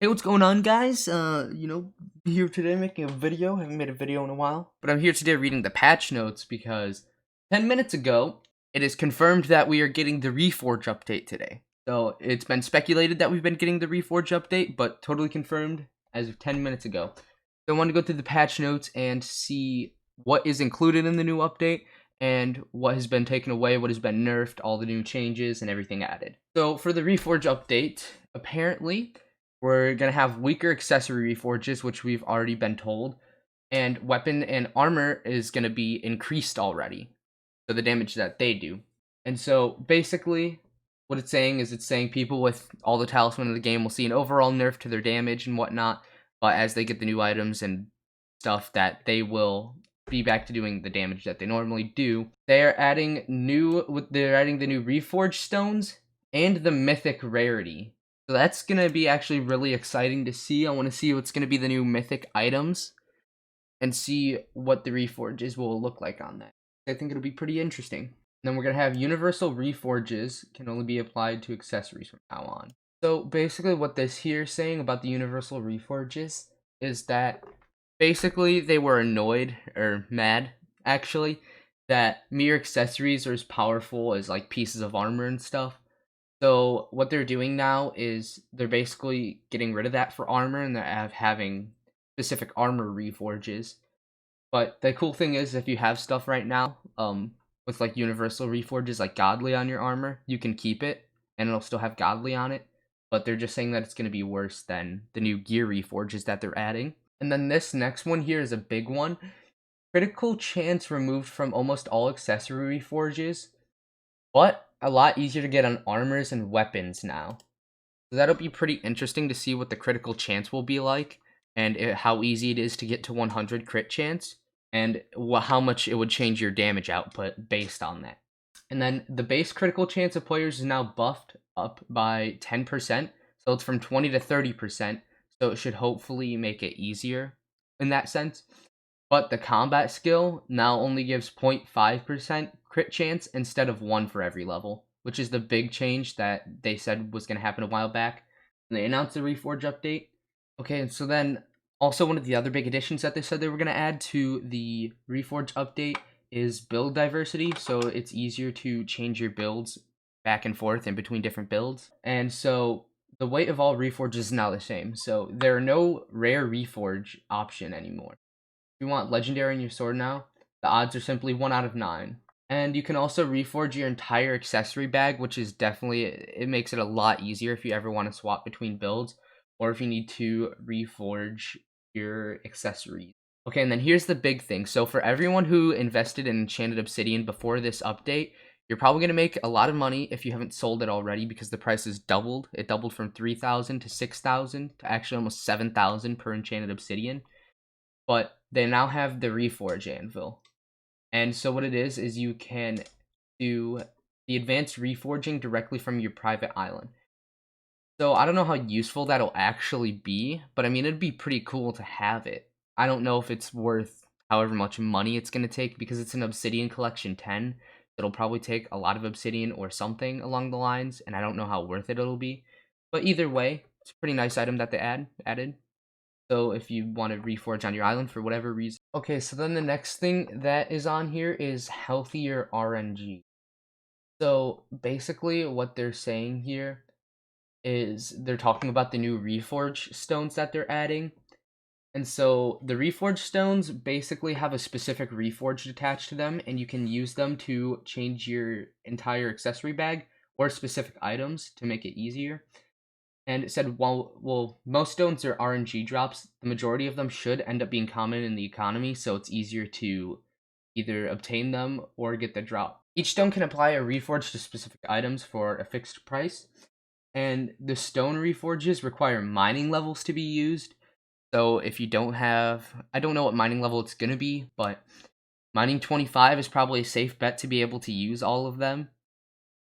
Hey, what's going on, guys? Here today making a video. Haven't made a video in a while, but I'm here today reading the patch notes because 10 minutes ago, it is confirmed that we are getting the Reforge update today. So it's been speculated that we've been getting the Reforge update, but totally confirmed as of 10 minutes ago. So I want to go through the patch notes and see what is included in the new update and what has been taken away, what has been nerfed, all the new changes, and everything added. So for the Reforge update, apparently we're going to have weaker accessory reforges, which we've already been told, and weapon and armor is going to be increased already, so the damage that they do. And so basically what it's saying is it's saying people with all the talisman of the game will see an overall nerf to their damage and whatnot, but as they get the new items and stuff, that they will be back to doing the damage that they normally do. They're adding the new Reforge stones and the mythic rarity. So that's going to be actually really exciting to see. I want to see what's going to be the new mythic items and see what the Reforges will look like on that. I think it'll be pretty interesting. Then we're going to have universal Reforges can only be applied to accessories from now on. So basically what this here is saying about the universal Reforges is that basically they were annoyed, or mad actually, that mere accessories are as powerful as like pieces of armor and stuff. So what they're doing now is they're basically getting rid of that for armor, and they're having specific armor reforges. But the cool thing is, if you have stuff right now, with like universal reforges like godly on your armor, you can keep it, and it'll still have godly on it. But they're just saying that it's going to be worse than the new gear reforges that they're adding. And then this next one here is a big one. Critical chance removed from almost all accessory reforges, but a lot easier to get on armors and weapons now. So that'll be pretty interesting to see what the critical chance will be like, and how easy it is to get to 100 crit chance, and how much it would change your damage output based on that. And then the base critical chance of players is now buffed up by 10%, so it's from 20 to 30%, so it should hopefully make it easier in that sense. But the combat skill now only gives 0.5% crit chance instead of 1 for every level, which is the big change that they said was going to happen a while back. And they announced the Reforge update. Okay, and so then also one of the other big additions that they said they were going to add to the Reforge update is build diversity, so it's easier to change your builds back and forth in between different builds. And so the weight of all Reforges is now the same, so there are no rare Reforge option anymore. If you want legendary in your sword now, the odds are simply 1 out of 9. And you can also reforge your entire accessory bag, which is definitely, it makes it a lot easier if you ever want to swap between builds, or if you need to reforge your accessories. Okay, and then here's the big thing. So for everyone who invested in Enchanted Obsidian before this update, you're probably going to make a lot of money if you haven't sold it already, because the price has doubled. It doubled from 3,000 to 6,000 to actually almost 7,000 per Enchanted Obsidian. But they now have the Reforge anvil. And so what it is you can do the advanced reforging directly from your private island. So I don't know how useful that'll actually be, but I mean, it'd be pretty cool to have it. I don't know if it's worth however much money it's going to take, because it's an Obsidian Collection 10. It'll probably take a lot of obsidian or something along the lines, and I don't know how worth it it'll be. But either way, it's a pretty nice item that they added. So if you want to reforge on your island for whatever reason. Okay, so then the next thing that is on here is healthier RNG. So basically what they're saying here is they're talking about the new Reforge stones that they're adding. And so the Reforge stones basically have a specific Reforge attached to them, and you can use them to change your entire accessory bag or specific items to make it easier. And it said, well, most stones are RNG drops. The majority of them should end up being common in the economy, so it's easier to either obtain them or get the drop. Each stone can apply a reforge to specific items for a fixed price, and the stone reforges require mining levels to be used. So if you don't have, I don't know what mining level it's going to be, but mining 25 is probably a safe bet to be able to use all of them.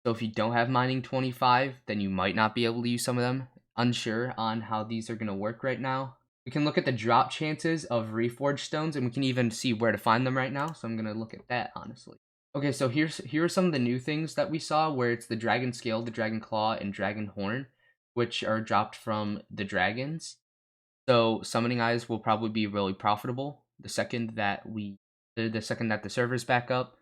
So if you don't have mining 25, then you might not be able to use some of them. Unsure on how these are going to work right now. We can look at the drop chances of Reforged stones, and we can even see where to find them right now. So I'm going to look at that, honestly. Okay, so here are some of the new things that we saw, where it's the Dragon Scale, the Dragon Claw, and Dragon Horn, which are dropped from the dragons. So summoning eyes will probably be really profitable the second that the servers back up.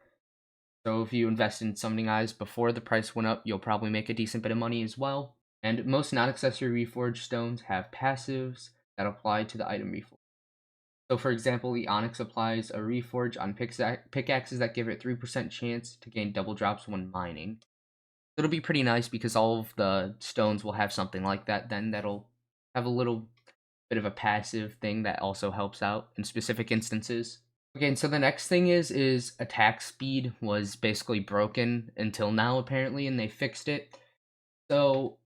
So if you invest in summoning eyes before the price went up, you'll probably make a decent bit of money as well. And most non-accessory reforged stones have passives that apply to the item reforge. So for example, the Onyx applies a reforge on pickaxes that give it 3% chance to gain double drops when mining. It'll be pretty nice because all of the stones will have something like that then that'll have a little bit of a passive thing that also helps out in specific instances. Okay, and so the next thing is attack speed was basically broken until now apparently, and they fixed it. So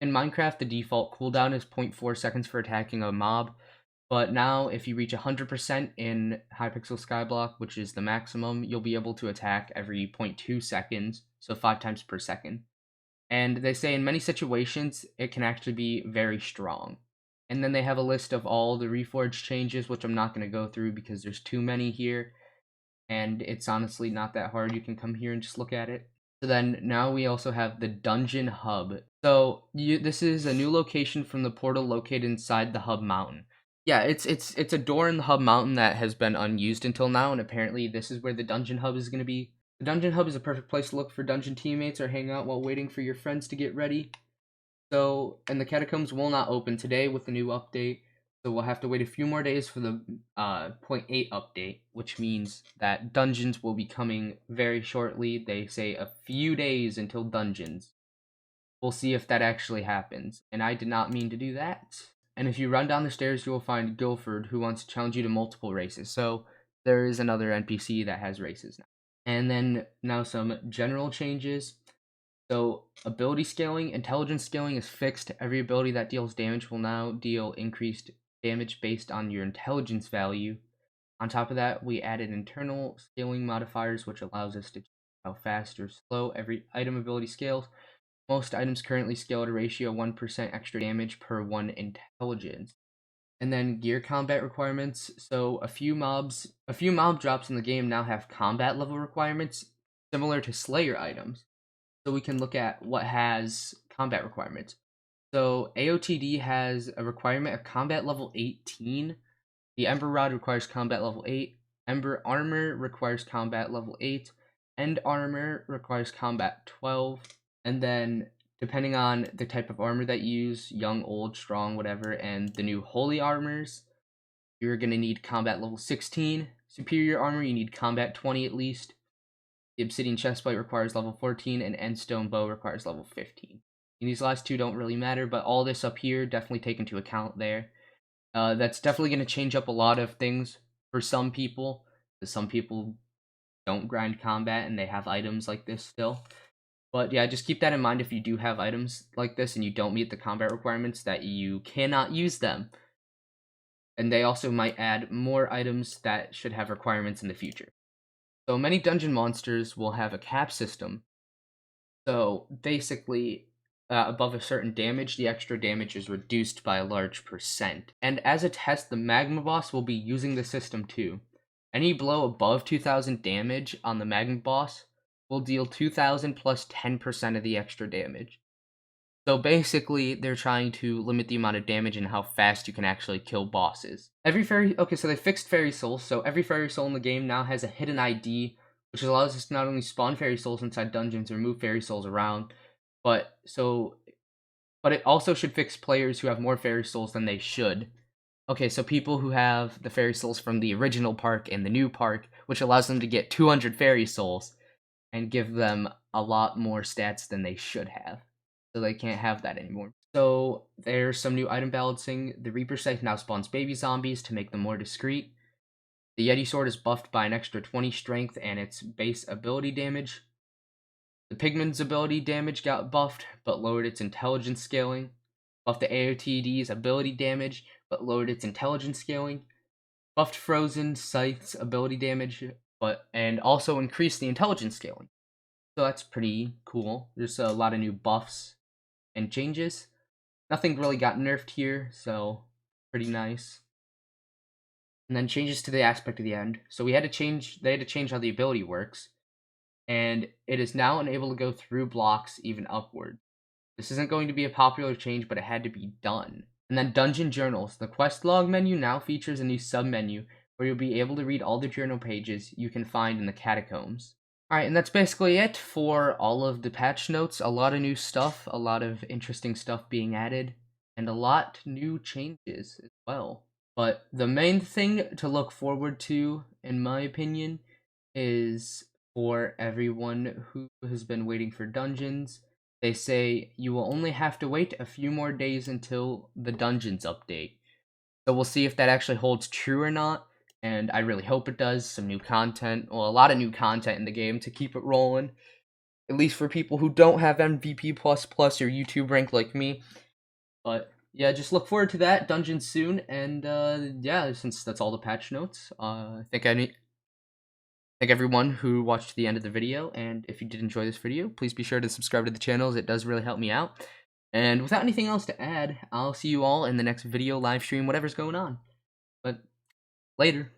in Minecraft, the default cooldown is 0.4 seconds for attacking a mob, but now if you reach 100% in Hypixel Skyblock, which is the maximum, you'll be able to attack every 0.2 seconds, so 5 times per second. And they say in many situations, it can actually be very strong. And then they have a list of all the Reforge changes, which I'm not going to go through because there's too many here. And it's honestly not that hard. You can come here and just look at it. So then now we also have the Dungeon Hub. So this is a new location from the portal located inside the Hub Mountain. Yeah, it's a door in the Hub Mountain that has been unused until now, and apparently this is where the Dungeon Hub is going to be. The Dungeon Hub is a perfect place to look for dungeon teammates or hang out while waiting for your friends to get ready. So, and the catacombs will not open today with the new update, so we'll have to wait a few more days for the 0.8 update, which means that dungeons will be coming very shortly. They say a few days until dungeons. We'll see if that actually happens, and I did not mean to do that. And if you run down the stairs, you will find Guilford, who wants to challenge you to multiple races. So there is another NPC that has races now. And then now some general changes. So ability scaling, intelligence scaling is fixed. Every ability that deals damage will now deal increased damage based on your intelligence value. On top of that, we added internal scaling modifiers, which allows us to choose how fast or slow every item ability scales. Most items currently scale at a ratio of 1% extra damage per 1 intelligence. And then gear combat requirements. So a few mob drops in the game now have combat level requirements similar to Slayer items. So we can look at what has combat requirements. So AOTD has a requirement of combat level 18. The Ember Rod requires combat level 8. Ember Armor requires combat level 8. End Armor requires combat 12. And then, depending on the type of armor that you use, young, old, strong, whatever, and the new holy armors, you're going to need combat level 16. Superior armor, you need combat 20 at least. The obsidian chestplate requires level 14, and endstone bow requires level 15. And these last two don't really matter, but all this up here, definitely take into account there. That's definitely going to change up a lot of things for some people, because some people don't grind combat and they have items like this still. But yeah, just keep that in mind if you do have items like this and you don't meet the combat requirements, that you cannot use them. And they also might add more items that should have requirements in the future. So many dungeon monsters will have a cap system. So basically, above a certain damage, the extra damage is reduced by a large percent. And as a test, the Magma Boss will be using the system too. Any blow above 2,000 damage on the Magma Boss will deal 2,000 plus 10% of the extra damage. So basically, they're trying to limit the amount of damage and how fast you can actually kill bosses. So they fixed Fairy Souls, so every Fairy Soul in the game now has a hidden ID, which allows us to not only spawn Fairy Souls inside dungeons or move Fairy Souls around, but it also should fix players who have more Fairy Souls than they should. Okay, so people who have the Fairy Souls from the original park and the new park, which allows them to get 200 Fairy Souls and give them a lot more stats than they should have. So they can't have that anymore. So there's some new item balancing. The Reaper Scythe now spawns baby zombies to make them more discreet. The Yeti Sword is buffed by an extra 20 strength and its base ability damage. The Pigman's ability damage got buffed, but lowered its intelligence scaling. Buffed the AOTD's ability damage, but lowered its intelligence scaling. Buffed Frozen Scythe's ability damage, and also increased the intelligence scaling. So that's pretty cool. There's a lot of new buffs and changes. Nothing really got nerfed here, so pretty nice. And then changes to the aspect of the end. So they had to change how the ability works. And it is now unable to go through blocks even upward. This isn't going to be a popular change, but it had to be done. And then Dungeon Journals. The quest log menu now features a new sub-menu where you'll be able to read all the journal pages you can find in the catacombs. Alright, and that's basically it for all of the patch notes. A lot of new stuff, a lot of interesting stuff being added, and a lot new changes as well. But the main thing to look forward to, in my opinion, is for everyone who has been waiting for dungeons. They say you will only have to wait a few more days until the dungeons update. So we'll see if that actually holds true or not. And I really hope it does. Some new content, well, a lot of new content in the game to keep it rolling. At least for people who don't have MVP++ or YouTube rank like me. But yeah, just look forward to that dungeon soon. And yeah, since that's all the patch notes, I think thank everyone who watched to the end of the video. And if you did enjoy this video, please be sure to subscribe to the channel, as it does really help me out. And without anything else to add, I'll see you all in the next video, live stream, whatever's going on. But later.